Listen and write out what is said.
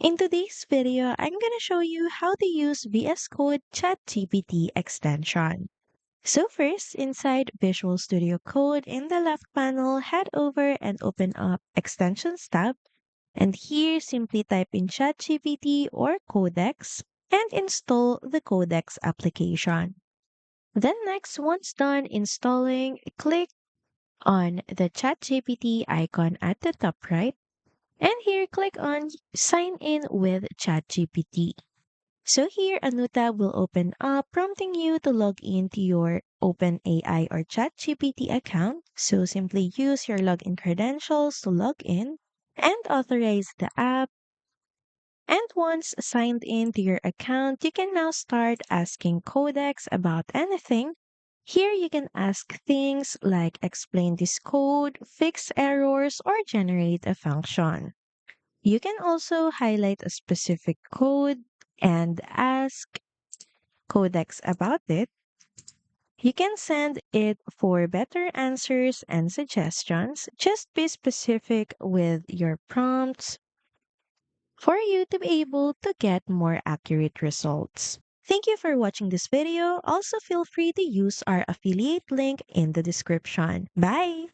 In today's video, I'm going to show you how to use VS Code ChatGPT extension. So first, inside Visual Studio Code in the left panel, head over and open up Extensions tab. And here, simply type in ChatGPT or Codex and install the Codex application. Then next, once done installing, click on the ChatGPT icon at the top right. And here, click on Sign in with ChatGPT. So here, a new tab will open up, prompting you to log into your OpenAI or ChatGPT account. So simply use your login credentials to log in and authorize the app. And once signed in to your account, you can now start asking Codex about anything. Here you can ask things like explain this code, fix errors, or generate a function. You can also highlight a specific code and ask Codex about it. You can send it for better answers and suggestions. Just be specific with your prompts for you to be able to get more accurate results. Thank you for watching this video. Also, feel free to use our affiliate link in the description. Bye!